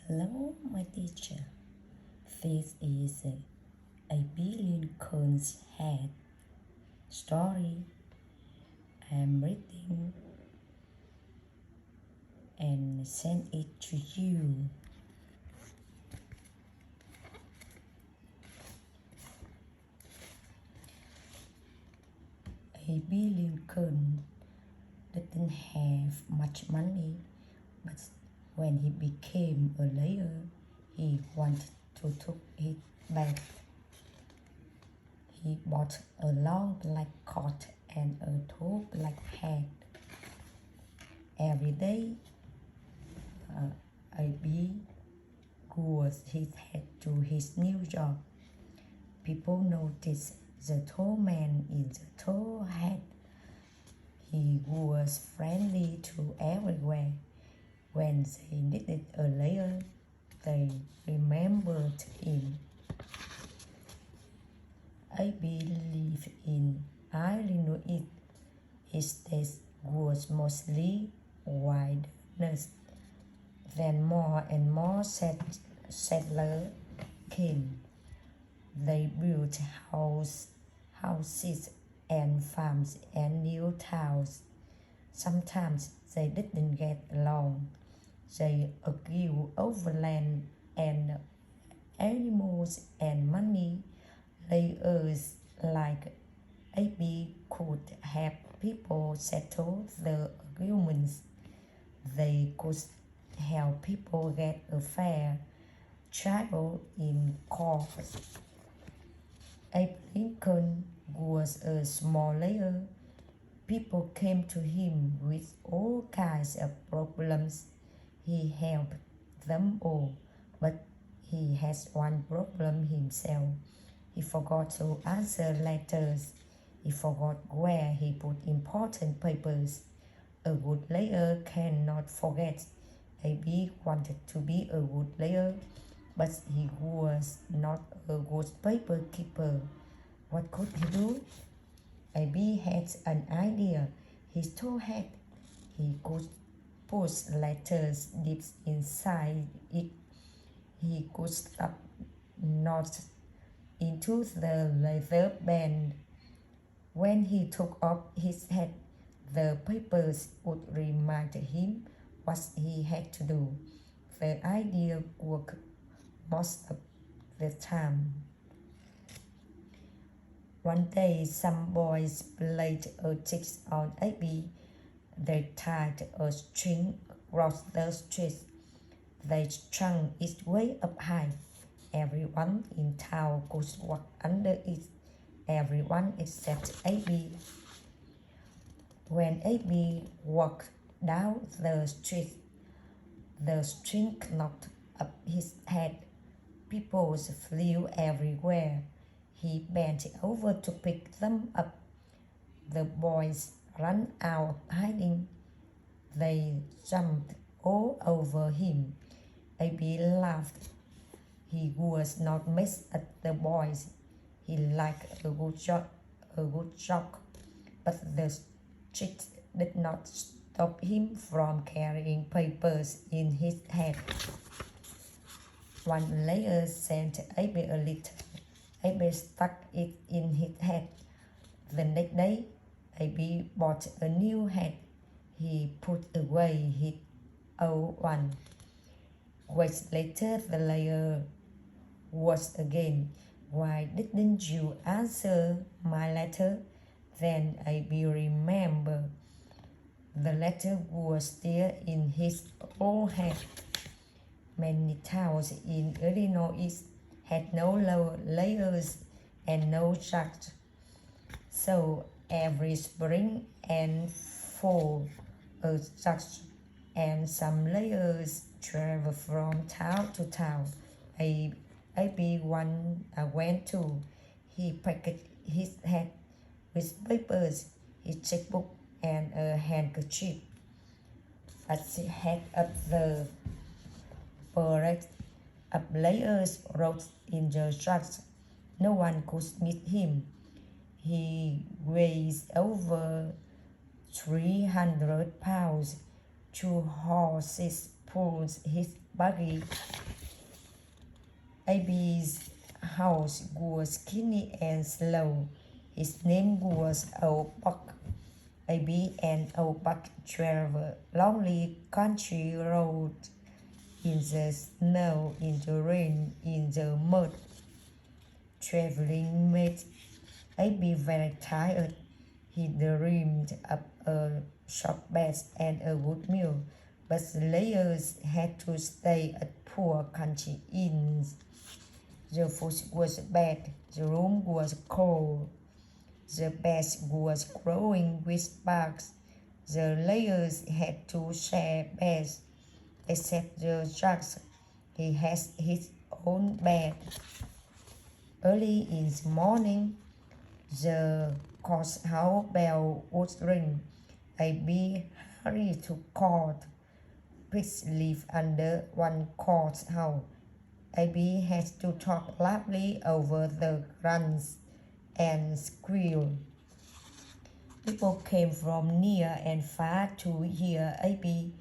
Hello, my teacher. This is Abe Lincoln's head story. I'm reading and send it to you. Abe Lincoln didn't have much money, but when he became a lawyer, he wanted to take it back. He bought a long black coat and a tall black hat. Every day, Abe wore his hat to his new job. People noticed the tall man in the tall hat. He was friendly to everywhere. When they needed a lawyer, they remembered him. Abe lived in Illinois. His taste was mostly wilderness. Then more and more settlers came. They built houses and farms and new towns. Sometimes they didn't get along. They argued over land and animals and money. Lawyers like Abe could help people settle the arguments. They could help people get a fair trial in court. Abe Lincoln was a small lawyer. People came to him with all kinds of problems. He helped them all, but he has one problem himself. He forgot to answer letters. He forgot where he put important papers. A good lawyer cannot forget. Abe wanted to be a good lawyer, but he was not a good paper keeper. What could he do? Abe had an idea. His tall hat. He could push letters deep inside it. He could stuff knots into the leather band. When he took off his hat, the papers would remind him what he had to do. The idea worked most of the time. One day, some boys played a trick on Abe. They tied a string across the street. They strung it way up high. Everyone in town could walk under it. Everyone except Abe. When Abe walked down the street, the string knocked up his head. People flew everywhere. He bent over to pick them up. The boys ran out hiding. They jumped all over him. Abe laughed. He was not mad at the boys. He liked a good joke, but the street did not stop him from carrying papers in his head. One lawyer sent Abe a letter. Abe stuck it in his head. The next day, Abe bought a new hat. He put away his old one. Weeks later, the lawyer was again. Why didn't you answer my letter? Then Abe remembered. The letter was still in his old hat. Many towns in Illinois had no lawyers and no judge. So every spring and fall, a judge and some lawyers traveled from town to town. Abe went to. He packed his hat with papers, his checkbook, and a handkerchief. As he headed up the parade of lawyers wrote in the judge. No one could meet him. He weighs over 300 pounds. 2 horses pulls his buggy. Abe's house was skinny and slow. His name was Old Buck. Abe and Old Buck traveled lonely country roads in the snow, in the rain, in the mud. Traveling made Abe very tired. He dreamed up a short bed and a good meal, but the layers had to stay at poor country inns. The food was bad, the room was cold, the bed was growing with bugs. The layers had to share beds, except the judge. He has his own bed. Early in the morning, the courthouse bell would ring. Abe hurried to court. Pigs live under one courthouse. Abe had to talk loudly over the grunts and squeals. People came from near and far to hear Abe.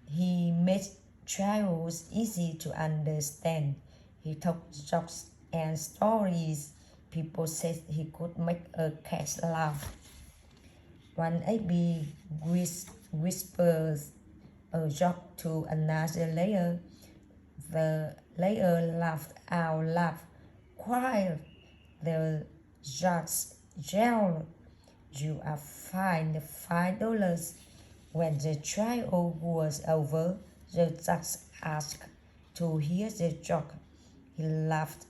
He made trials easy to understand. He told jokes and stories. People said he could make a cat laugh. One Abe whispers a joke to another layer. The layer laughed out loud. Quiet! The judge yelled. You are fined $5. When the trial was over, the judge asked to hear the joke. He laughed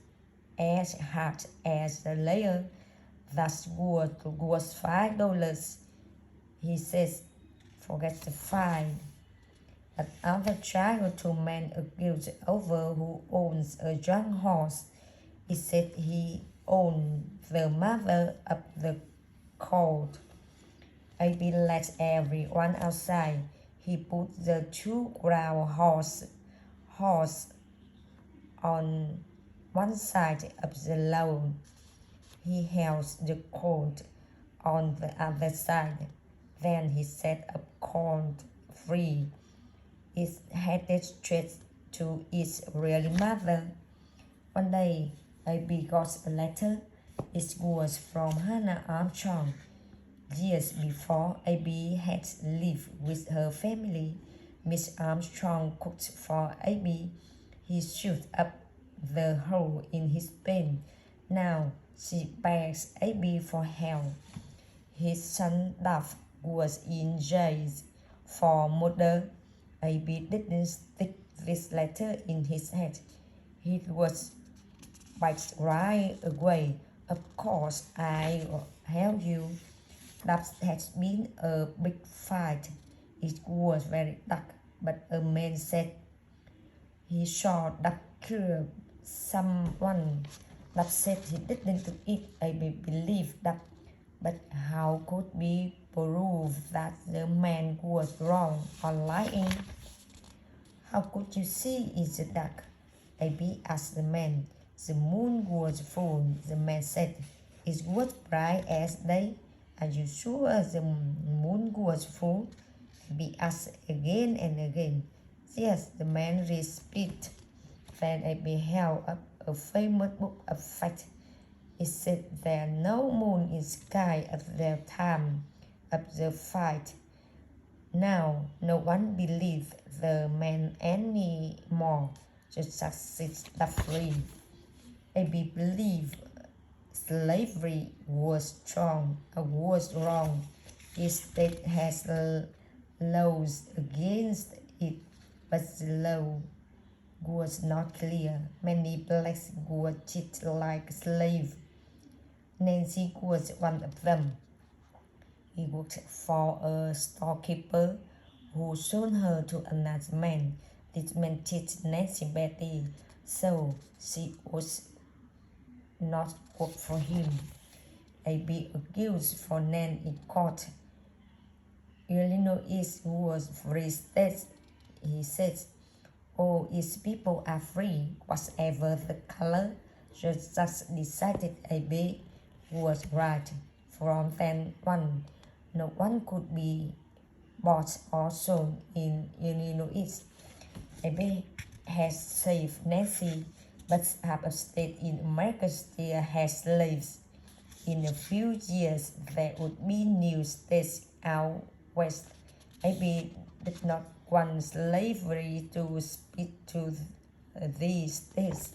as hard as the layer. That was $5. He says, forget the fine. Another trial, two men argued over who owns a young horse. He said he owned the mother of the colt. Abe let everyone outside. He put the two ground horses on one side of the lawn. He held the colt on the other side. Then he set up colt free. It headed straight to its real mother. One day, Abe got a letter. It was from Hannah Armstrong. Years before, Abe had lived with her family. Miss Armstrong cooked for Abe. He sewed up the hole in his pain. Now she begs Abe for help. His son Duff was in jail for murder. Abe didn't stick this letter in his head. He was bites right away. Of course, I'll help you. That has been a big fight. It was very dark, but a man said he saw that kill someone. That said he didn't do it. Abe believed that, but how could we prove that the man was wrong or lying? How could you see in the dark? Abe asked the man. The moon was full, the man said. It was bright as day. Are you sure the moon was full? Abe asked again and again. Yes, the man repeated. Then Abe held up a famous book of facts. It said there no moon in the sky at the time of the fight. Now no one believed the man anymore. The judge set free. Abe believed slavery was wrong. His state has laws against it, but the law was not clear. Many blacks were treated like slaves. Nancy was one of them. He worked for a storekeeper who sold her to another man. This man treated Nancy badly, so she was not work for him. Abe accused for Nan in court. Illinois was free state, he said. All its people are free, whatever the color. The judge decided Abe was right. From then on, no one could be bought or sold in Illinois. Abe has saved Nancy, but half a state in America still has slaves. In a few years, there would be new states out west. Abe did not want slavery to speak to these states.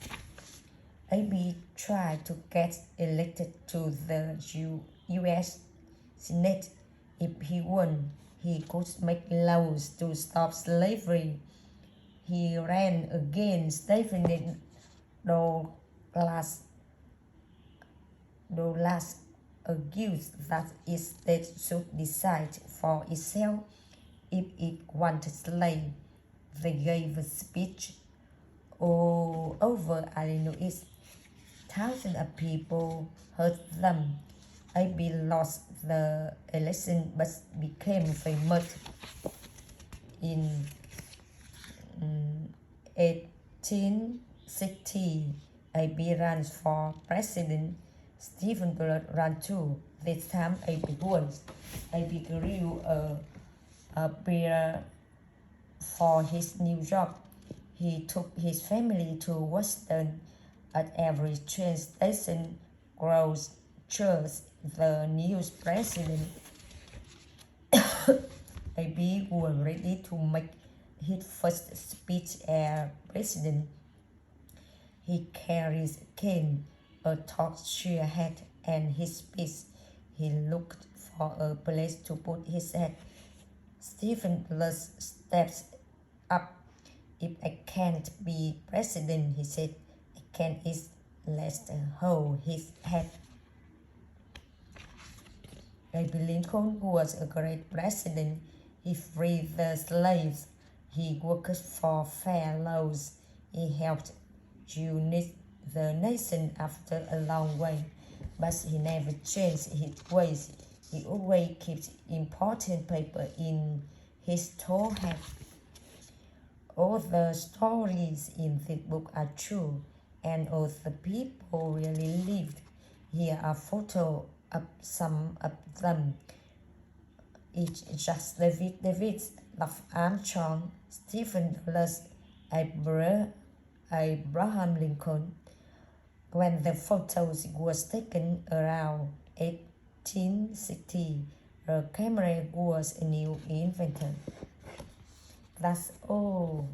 Abe tried to get elected to the U.S. Senate. If he won, he could make laws to stop slavery. He ran against Stephen Douglas, argued that each state should decide for itself if it wanted slaves. They gave a speech all over Illinois. Thousands of people heard them. Abe lost the election but became famous. In 1860, Abe ran for president. Stephen Blood ran too. This time Abe won. Abe grew a beer for his new job. He took his family to Washington. At every train station, crowds cheered the new president. Abe was ready to make his first speech as president. He carried a cane, a torture hat, and his speech. He looked for a place to put his head. Stephen Blunt stepped up. If I can't be president, he said, I can at least hold his head. Abe Lincoln was a great president. He freed the slaves. He worked for fair laws. He helped unite the nation after a long way. But he never changed his ways. He always kept important paper in his tall hat. All the stories in this book are true, and all the people really lived. Here are photos of some of them. It's just David, Love Armstrong, Stephen Douglas, Abraham Lincoln. When the photos was taken around 1860, the camera was a new invention. That's all.